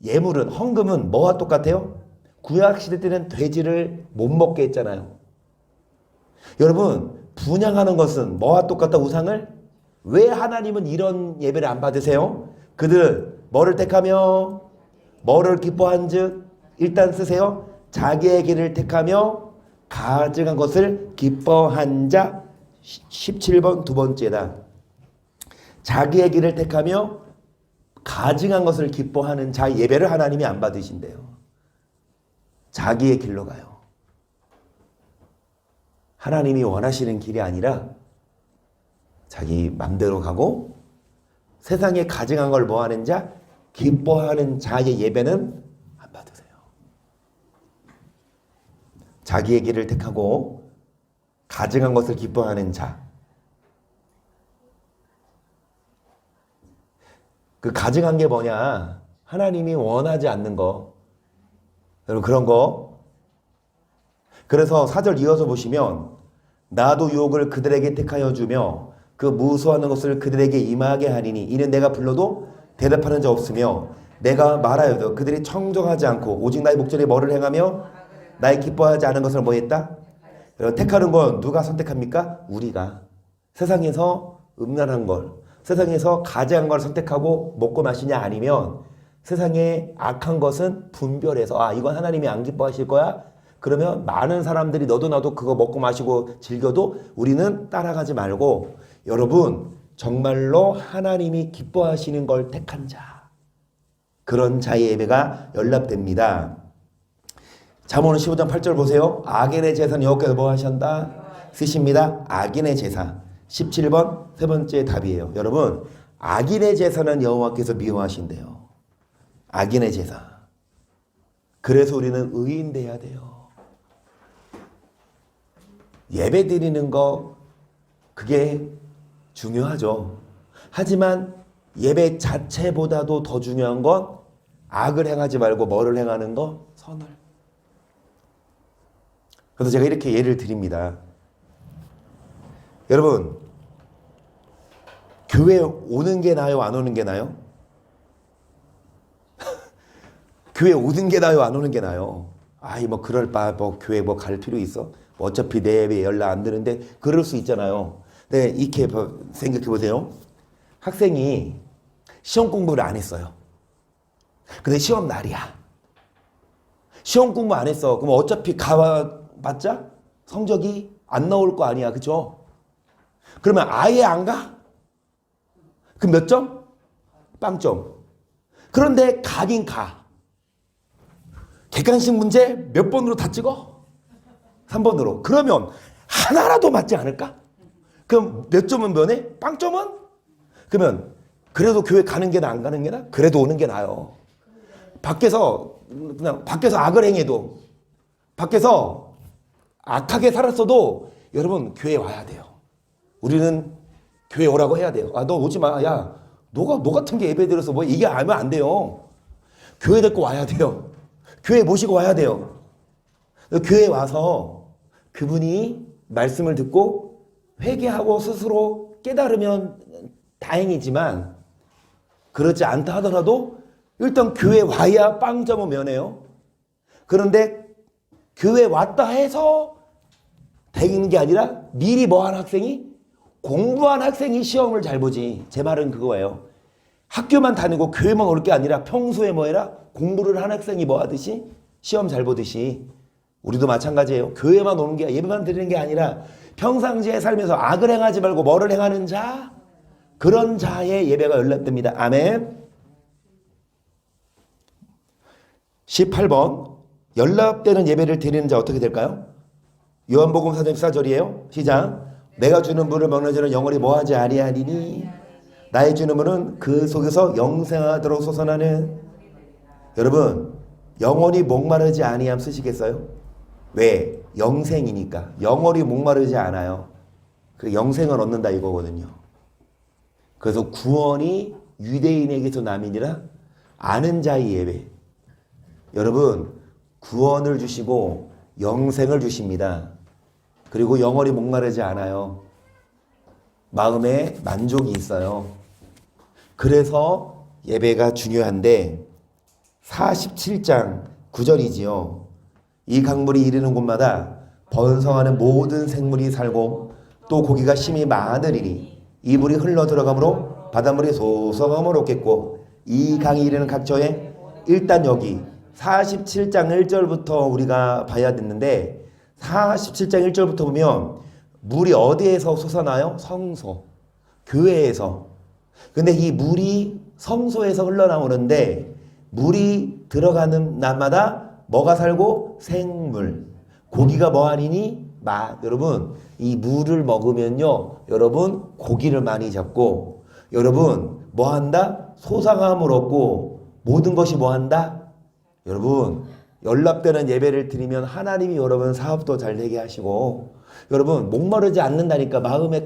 예물은 헌금은 뭐와 똑같아요? 구약시대 때는 돼지를 못 먹게 했잖아요. 여러분 분향하는 것은 뭐와 똑같다? 우상을? 왜 하나님은 이런 예배를 안 받으세요? 그들은 뭐를 택하며 뭐를 기뻐한 즉 일단 쓰세요. 자기의 길을 택하며 가증한 것을 기뻐한 자. 17번 두 번째다. 자기의 길을 택하며 가증한 것을 기뻐하는 자 예배를 하나님이 안 받으신대요. 자기의 길로 가요. 하나님이 원하시는 길이 아니라 자기 맘대로 가고 세상에 가증한 걸 뭐하는 자, 기뻐하는 자의 예배는 안 받으세요. 자기의 길을 택하고 가증한 것을 기뻐하는 자. 그 가증한 게 뭐냐? 하나님이 원하지 않는 거. 여러분 그런 거. 그래서 4절 이어서 보시면 나도 유혹을 그들에게 택하여 주며 그 무수하는 것을 그들에게 임하게 하리니 이는 내가 불러도 대답하는 자 없으며 내가 말하여도 그들이 청정하지 않고 오직 나의 목전에 뭐를 행하며 나의 기뻐하지 않은 것을 뭐 했다? 택하는 건 누가 선택합니까? 우리가. 세상에서 음란한 걸, 세상에서 가증한 걸 선택하고 먹고 마시냐 아니면 세상에 악한 것은 분별해서 아 이건 하나님이 안 기뻐하실 거야? 그러면 많은 사람들이 너도 나도 그거 먹고 마시고 즐겨도 우리는 따라가지 말고 여러분 정말로 하나님이 기뻐하시는 걸 택한 자, 그런 자의 예배가 연락됩니다. 잠언은 15장 8절 보세요. 악인의 제사는 여호와께서 뭐 하신다? 쓰십니다. 악인의 제사. 17번 세 번째 답이에요. 여러분 악인의 제사는 여호와께서 미워하신대요. 악인의 제사. 그래서 우리는 의인 돼야 돼요. 예배 드리는 거 그게 중요하죠. 하지만 예배 자체보다도 더 중요한 건 악을 행하지 말고 뭐를 행하는 거? 선을. 그래서 제가 이렇게 예를 드립니다. 여러분 교회 오는 게 나아요? 안 오는 게 나아요? 교회 오는 게 나아요? 안 오는 게 나아요? 아이 뭐 그럴 바 뭐 교회 뭐 갈 필요 있어? 뭐 어차피 내 예배 연락 안 드는데 그럴 수 있잖아요. 근데 이렇게 생각해 보세요. 학생이 시험 공부를 안 했어요. 근데 시험 날이야. 시험 공부 안 했어. 그럼 어차피 가봤자 성적이 안 나올 거 아니야. 그죠? 그러면 아예 안 가? 그럼 몇 점? 빵점. 그런데 가긴 가. 객관식 문제 몇 번으로 다 찍어? 3번으로. 그러면 하나라도 맞지 않을까? 그럼 몇 점은 면해? 빵점은? 그러면 그래도 교회 가는 게 나 안 가는 게 나? 그래도 오는 게 나아요. 밖에서 그냥 밖에서 악을 행해도 밖에서 악하게 살았어도 여러분 교회 와야 돼요. 우리는 교회 오라고 해야 돼요. 아, 너 오지 마. 야, 너 같은 게 예배 드려서 뭐 이게 하면 안 돼요. 교회 데리고 와야 돼요. 교회 모시고 와야 돼요. 교회 와서 그분이 말씀을 듣고 회개하고 스스로 깨달으면 다행이지만 그렇지 않다 하더라도 일단 교회 와야 빵점은 면해요. 그런데 교회 왔다 해서 되는 게 아니라 미리 뭐한 학생이 공부한 학생이 시험을 잘 보지. 제 말은 그거예요. 학교만 다니고 교회만 올 게 아니라 평소에 뭐 해라? 공부를 한 학생이 뭐 하듯이 시험 잘 보듯이 우리도 마찬가지예요. 교회만 오는 게 예배만 드리는 게 아니라 평상시에 살면서 악을 행하지 말고 뭐를 행하는 자? 그런 자의 예배가 연락됩니다. 아멘. 18번 연락되는 예배를 드리는 자 어떻게 될까요? 요한복음 4장 14절이에요. 시작. 내가 주는 물을 먹는 자는 영원히 뭐하지 아니하리니 나의 주는 물은 그 속에서 영생하도록 솟아나는. 여러분 영원히 목마르지 아니함 쓰시겠어요? 왜? 영생이니까. 영원히 목마르지 않아요. 그 영생을 얻는다 이거거든요. 그래서 구원이 유대인에게서 남이니라 아는 자의 예배. 여러분 구원을 주시고 영생을 주십니다. 그리고 영혼이 목마르지 않아요. 마음에 만족이 있어요. 그래서 예배가 중요한데 47장 9절이지요. 이 강물이 이르는 곳마다 번성하는 모든 생물이 살고 또 고기가 심히 많으리니 이 물이 흘러 들어가므로 바닷물이 소성함을 얻겠고 이 강이 이르는 각처에 일단 여기 47장 1절부터 우리가 봐야 됐는데 47장 1절부터 보면 물이 어디에서 솟아나요? 성소, 교회에서. 근데 이 물이 성소에서 흘러나오는데 물이 들어가는 날마다 뭐가 살고? 생물. 고기가 뭐하니니? 여러분 이 물을 먹으면요 여러분 고기를 많이 잡고 여러분 뭐한다? 소상함을 얻고 모든 것이 뭐한다? 여러분 연락되는 예배를 드리면 하나님이 여러분 사업도 잘 되게 하시고 여러분 목마르지 않는다니까 마음에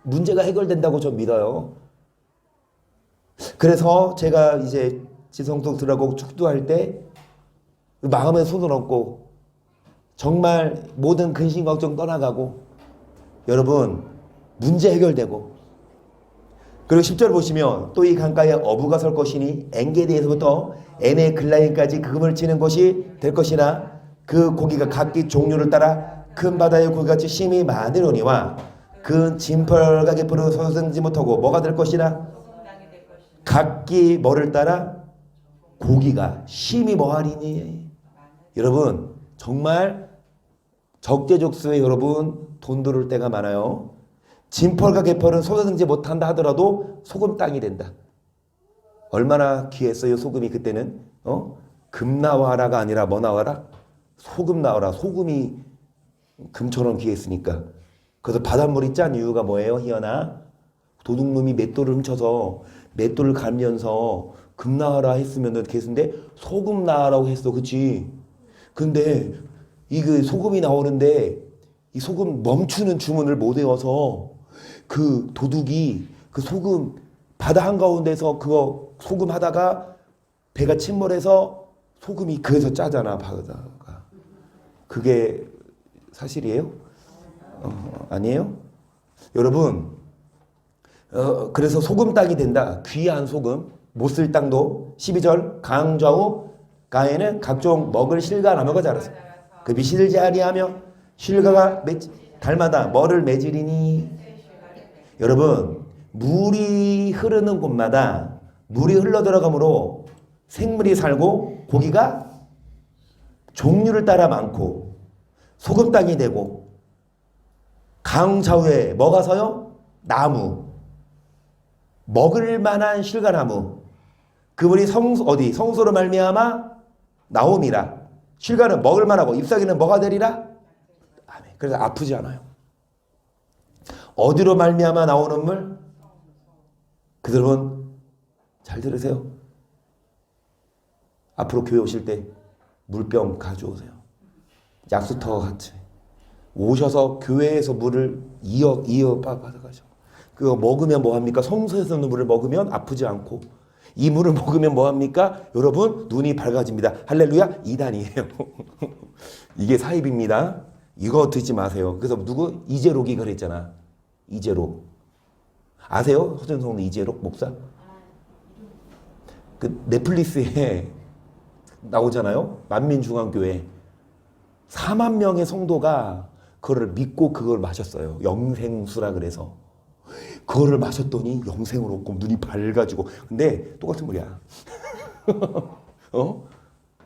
문제가 해결된다고 저 믿어요. 그래서 제가 이제 지성도들하고 축도할 때 마음에 손을 얹고 정말 모든 근심 걱정 떠나가고 여러분 문제 해결되고 그리고 10절 보시면 또 이 강가에 어부가 설 것이니 엔게디에서부터 에네글라인까지 금을 치는 것이 될 것이나 그 고기가 각기 종류를 따라 큰 바다의 고기같이 심히 많으려니와 그 진펄가게 푸르 서성지 못하고 뭐가 될 것이나 각기 뭐를 따라 고기가 심히 뭐하리니. 여러분 정말 적재적소에 여러분 돈 들을 때가 많아요. 진펄과 개펄은 솟아들지 못한다 하더라도 소금 땅이 된다. 얼마나 귀했어요 소금이 그때는. 금 나와라가 아니라 뭐 나와라? 소금 나와라. 소금이 금처럼 귀했으니까. 그래서 바닷물이 짠 이유가 뭐예요 희연아? 도둑놈이 맷돌을 훔쳐서 맷돌을 갈면서 금 나와라 했으면 개수인데 소금 나와라고 했어. 그치? 근데 이 소금이 나오는데 이 소금 멈추는 주문을 못 외워서 그 도둑이 그 소금 바다 한가운데서 그거 소금 하다가 배가 침몰해서 소금이 그래서 짜잖아 바다가. 그게 사실이에요? 아니에요? 여러분 그래서 소금 땅이 된다. 귀한 소금 못 쓸 땅도 12절 강좌우 가에는 각종 먹을 실과 나무가 자랐어. 그 미시들지 아니하며 실과가 달마다 뭐를 맺으리니. 여러분 물이 흐르는 곳마다 물이 흘러들어가므로 생물이 살고 고기가 종류를 따라 많고 소금 땅이 되고 강 좌우에 뭐가 서요? 나무 먹을 만한 실과나무. 그분이 성소로 말미암아 나옴이라. 실과는 먹을 만하고 잎사귀는 뭐가 되리라? 아멘. 그래서 아프지 않아요. 어디로 말미암아 나오는 물? 그들은 잘 들으세요. 앞으로 교회 오실 때 물병 가져오세요. 약수터 같이 오셔서 교회에서 물을 이어 받아가죠. 그거 먹으면 뭐합니까? 성소에서 있는 물을 먹으면 아프지 않고 이 물을 먹으면 뭐합니까? 여러분 눈이 밝아집니다. 할렐루야. 이단이에요. 이게 사입입니다. 이거 듣지 마세요. 그래서 이재록이 그랬잖아. 이재록 아세요? 허전성 이재록 목사? 그 넷플릭스에 나오잖아요. 만민중앙교회 4만 명의 성도가 그거를 믿고 그걸 마셨어요. 영생수라 그래서 그거를 마셨더니 영생으로 없고 눈이 밝아지고. 근데 똑같은 물이야.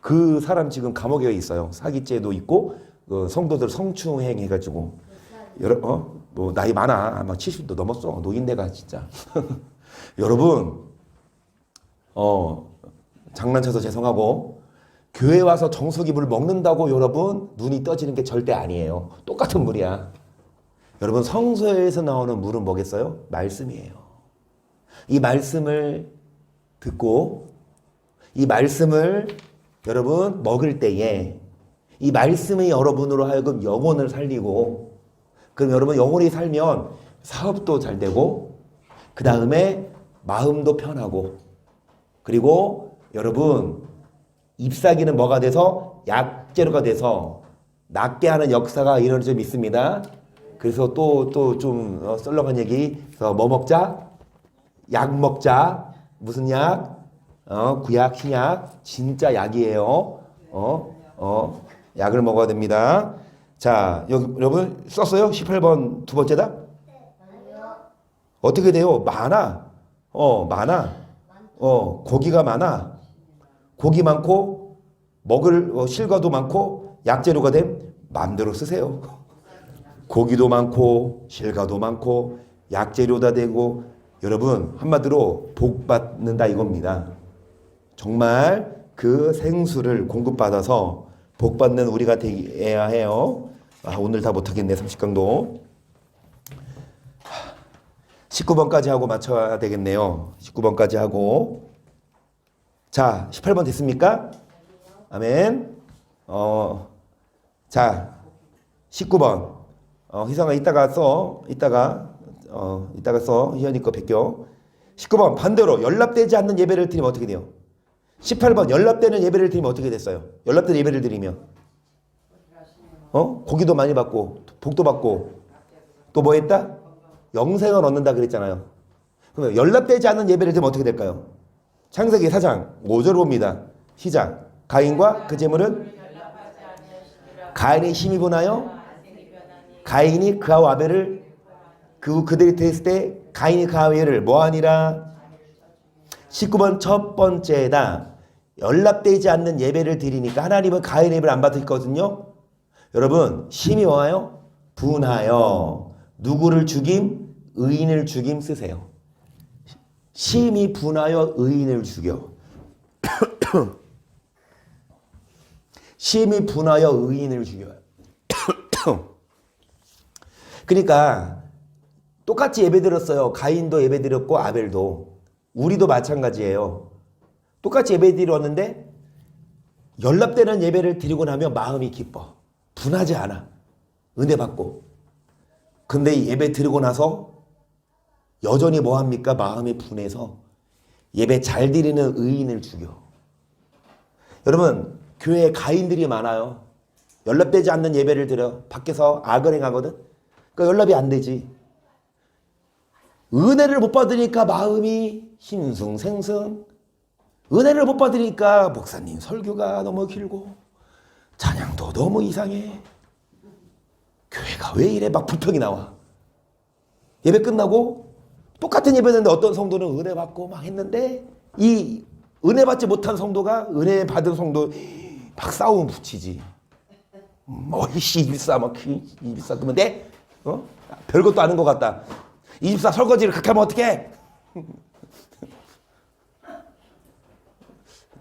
그 사람 지금 감옥에 있어요. 사기죄도 있고 성도들 성추행 해가지고 뭐 나이 많아. 아마 70도 넘었어. 노인네가 진짜. 여러분 장난쳐서 죄송하고 교회 와서 정수기 물 먹는다고 여러분 눈이 떠지는 게 절대 아니에요. 똑같은 물이야. 여러분 성소에서 나오는 물은 뭐겠어요? 말씀이에요. 이 말씀을 듣고 이 말씀을 여러분 먹을 때에 이 말씀이 여러분으로 하여금 영혼을 살리고 그럼 여러분 영혼이 살면 사업도 잘 되고 그 다음에 마음도 편하고 그리고 여러분 잎사귀는 뭐가 돼서 약재료가 돼서 낫게 하는 역사가 이런 좀 있습니다. 그래서 또 좀 썰렁한 얘기. 그래서 뭐 먹자? 약 먹자. 무슨 약? 구약, 신약. 진짜 약이에요. 약을 먹어야 됩니다. 자, 여러분 썼어요? 18번 두 번째다? 아니요. 어떻게 돼요? 많아. 많아. 고기가 많아. 고기 많고 먹을 실과도 많고 약재료가 됨 마음대로 쓰세요. 고기도 많고 실과도 많고 약재료다 되고 여러분 한마디로 복 받는다 이겁니다. 정말 그 생수를 공급받아서 복 받는 우리가 되어야 해요. 오늘 다 못하겠네 30강도. 19번까지 하고 맞춰야 되겠네요. 19번까지 하고. 자, 18번 됐습니까? 아멘. 자, 19번. 희성아 이따가 써. 이따가 써. 희연이 거 베껴. 19번 반대로 연락되지 않는 예배를 드리면 어떻게 돼요? 18번 연락되는 예배를 드리면 어떻게 됐어요? 연락되는 예배를 드리면 고기도 많이 받고 복도 받고 또 뭐 했다? 영생을 얻는다 그랬잖아요. 그러면 연락되지 않는 예배를 드리면 어떻게 될까요? 창세기 4장 5절 봅니다. 시작. 가인과 그 제물은 가인이 힘이 분하여 가인이 그와 아벨을 그들이 드렸을 때 가인이 그와 아벨을 뭐하니라? 19번 첫 번째다. 연락되지 않는 예배를 드리니까 하나님은 가인 예배를 안 받으셨거든요. 여러분 심히 뭐하여? 분하여 누구를 죽임? 의인을 죽임 쓰세요. 심히 분하여 의인을 죽여. 심히 분하여 의인을 죽여요. 그러니까 똑같이 예배드렸어요. 가인도 예배드렸고 아벨도. 우리도 마찬가지예요. 똑같이 예배드렸는데 연락되는 예배를 드리고 나면 마음이 기뻐. 분하지 않아. 은혜 받고. 근데 예배 드리고 나서 여전히 뭐합니까? 마음이 분해서 예배 잘 드리는 의인을 죽여. 여러분 교회에 가인들이 많아요. 연락되지 않는 예배를 드려. 밖에서 악을 행하거든. 그러니까 연락이 안 되지. 은혜를 못 받으니까 마음이 싱숭생숭. 은혜를 못 받으니까 목사님 설교가 너무 길고 찬양도 너무 이상해. 교회가 왜 이래? 막 불평이 나와. 예배 끝나고 똑같은 예배였는데 어떤 성도는 은혜 받고 막 했는데 이 은혜 받지 못한 성도가 은혜 받은 성도 막 싸움 붙이지. 이씨 24 막 24 그러면 돼? 별것도 아는 것 같다. 24 설거지를 그렇게 하면 어떡해?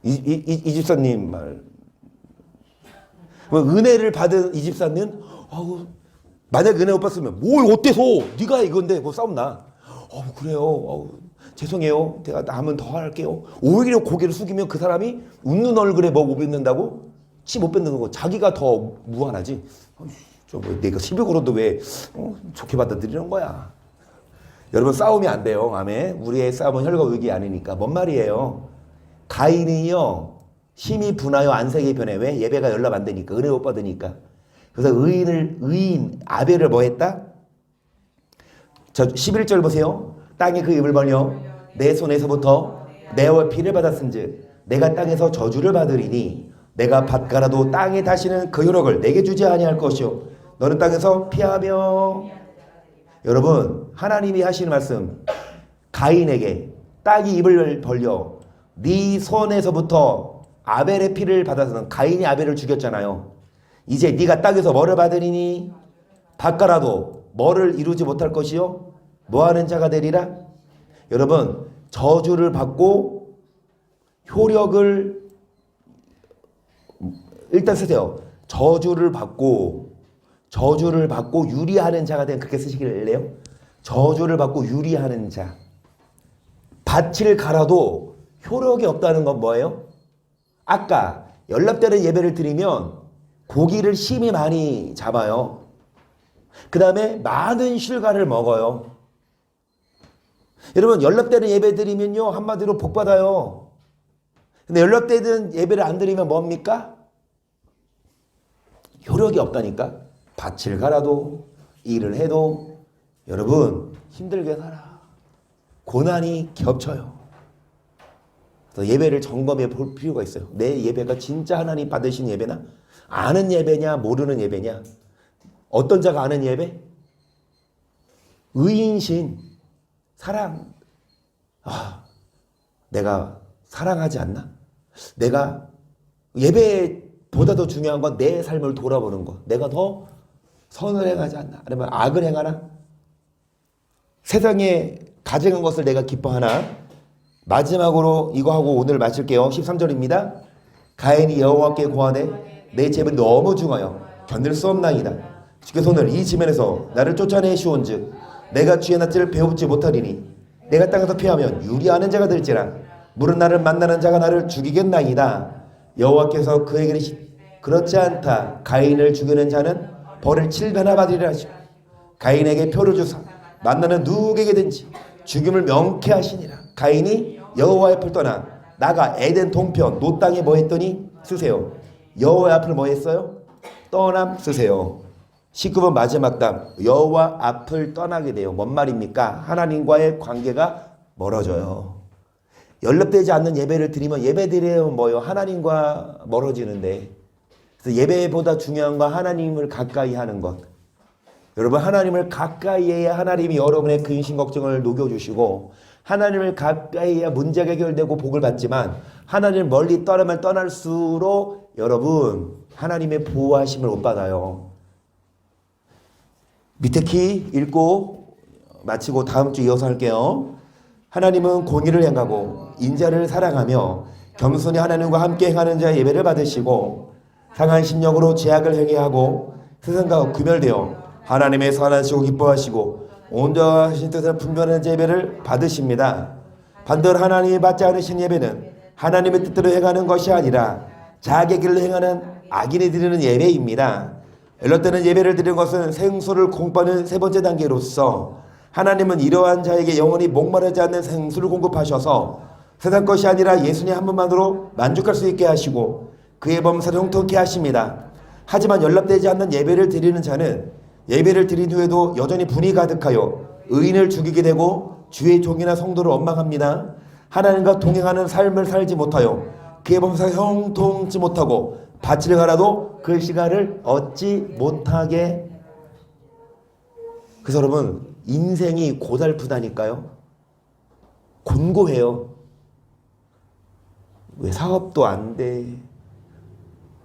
이 집사님 말. 은혜를 받은 이 집사님, 만약 은혜 못 받으면 뭘 어때서? 네가 이건데 그 싸움 나. 그래요. 죄송해요. 제가 남은 더 할게요. 오히려 고개를 숙이면 그 사람이 웃는 얼굴에 뭐 못 뱉는다고? 치 못 뱉는 거 자기가 더 무한하지. 내가 시비 걸어도 왜 좋게 받아들이는 거야. 여러분 싸움이 안 돼요. 아멘. 우리의 싸움은 혈과 육이 아니니까. 뭔 말이에요? 가인이요 힘이 분하여 안색이 변해. 왜? 예배가 연락 안 되니까. 은혜 못 받으니까. 그래서 의인 아벨을 뭐 했다? 저 11절 보세요. 땅에 그 입을 벌려 내 손에서부터 내와 피를 받았은즉 내가 땅에서 저주를 받으리니 내가 밭가라도 땅에 다시는 그 효력을 내게 주지 아니할 것이요 너는 땅에서 피하며. 여러분 하나님이 하시는 말씀, 가인에게 땅이 입을 벌려 네 손에서부터 아벨의 피를 받아서는 가인이 아벨을 죽였잖아요. 이제 네가 땅에서 뭐를 받으리니? 밭가라도 뭐를 이루지 못할 것이요 뭐하는 자가 되리라. 여러분 저주를 받고 효력을 일단 쓰세요. 저주를 받고 유리하는 자가 된, 그렇게 쓰시길래요. 저주를 받고 유리하는 자. 밭을 갈아도 효력이 없다는 건 뭐예요? 아까 연락되는 예배를 드리면 고기를 심히 많이 잡아요. 그 다음에 많은 실과를 먹어요. 여러분 연락되는 예배 드리면요 한마디로 복 받아요. 근데 연락되는 예배를 안 드리면 뭡니까? 효력이 없다니까. 밭을 갈아도 일을 해도 여러분 힘들게 살아. 고난이 겹쳐요. 그래서 예배를 점검해 볼 필요가 있어요. 내 예배가 진짜 하나님 받으신 예배나 아는 예배냐 모르는 예배냐. 어떤 자가 아는 예배? 의인신 사랑. 내가 사랑하지 않나? 내가 예배보다 더 중요한 건 내 삶을 돌아보는 거. 내가 더 선을 행하지 않나? 아니면 악을 행하나? 세상에 가증한 것을 내가 기뻐하나? 마지막으로 이거 하고 오늘 마칠게요. 13절입니다. 가인이 여호와께 고하되 내 죄는 너무 중하여 견딜 수 없나이다. 주께 손을 이 지면에서 나를 쫓아내시온즉 내가 주의 낯을 배웁지 못하리니 내가 땅에서 피하면 유리하는 자가 될지라 물은 나를 만나는 자가 나를 죽이겠나이다. 여호와께서 그에게 이르시되 그렇지 않다. 가인을 죽이는 자는 벌을 7배나 받으리라 하시고 가인에게 표를 주사 만나는 누구에게든지 죽임을 명케 하시니라. 가인이 여호와의 앞을 떠나 나가 에덴 동편 노 땅에 뭐 했더니 쓰세요. 여호와의 앞을 뭐 했어요? 떠남 쓰세요. 19번 마지막 단 여호와 앞을 떠나게 돼요. 뭔 말입니까? 하나님과의 관계가 멀어져요. 연락되지 않는 예배를 드리면 예배 드리면 뭐요? 하나님과 멀어지는데. 그래서 예배보다 중요한 건 하나님을 가까이 하는 것. 여러분 하나님을 가까이 해야 하나님이 여러분의 근심 걱정을 녹여주시고 하나님을 가까이 해야 문제가 해결되고 복을 받지만 하나님을 멀리 떠나면 떠날수록 여러분 하나님의 보호하심을 못 받아요. 밑에 키 읽고 마치고 다음 주 이어서 할게요. 하나님은 공의를 행하고 인자를 사랑하며 겸손히 하나님과 함께 행하는 자의 예배를 받으시고 상한 심령으로 죄악을 행해하고 세상과 구별되어 하나님의 선하시고 기뻐하시고 온전하신 뜻을 분별하는 예배를 받으십니다. 반대로 하나님이 받지 않으신 예배는 하나님의 뜻대로 행하는 것이 아니라 자기의 길로 행하는 악인이 드리는 예배입니다. 이럴 때는 예배를 드리는 것은 생수를 공급하는 세 번째 단계로서 하나님은 이러한 자에게 영원히 목마르지 않는 생수를 공급하셔서 세상 것이 아니라 예수님 한 분만으로 만족할 수 있게 하시고 그의 범사를 형통케 하십니다. 하지만 연락되지 않는 예배를 드리는 자는 예배를 드린 후에도 여전히 분이 가득하여 의인을 죽이게 되고 주의 종이나 성도를 원망합니다. 하나님과 동행하는 삶을 살지 못하여 그의 범사를 형통치 못하고 밭을 갈아도 그 시간을 얻지 못하게. 그래서 여러분 인생이 고달프다니까요. 곤고해요. 왜 사업도 안 돼.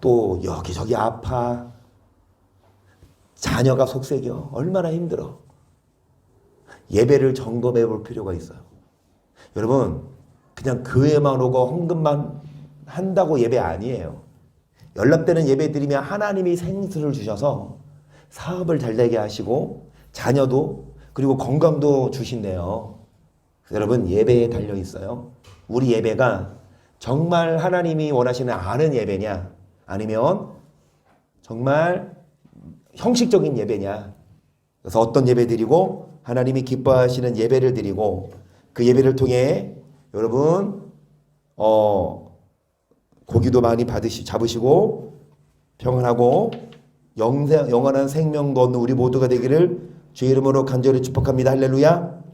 또 여기저기 아파. 자녀가 속색여. 얼마나 힘들어. 예배를 점검해 볼 필요가 있어요. 여러분 그냥 교회만 오고 헌금만 한다고 예배 아니에요. 연락되는 예배 드리면 하나님이 생수를 주셔서 사업을 잘 되게 하시고 자녀도 그리고 건강도 주신대요. 여러분 예배에 달려 있어요. 우리 예배가 정말 하나님이 원하시는 아는 예배냐 아니면 정말 형식적인 예배냐. 그래서 어떤 예배 드리고 하나님이 기뻐하시는 예배를 드리고 그 예배를 통해 여러분 고기도 많이 잡으시고 평안하고 영원한 생명도 얻는 우리 모두가 되기를 주의 이름으로 간절히 축복합니다. 할렐루야.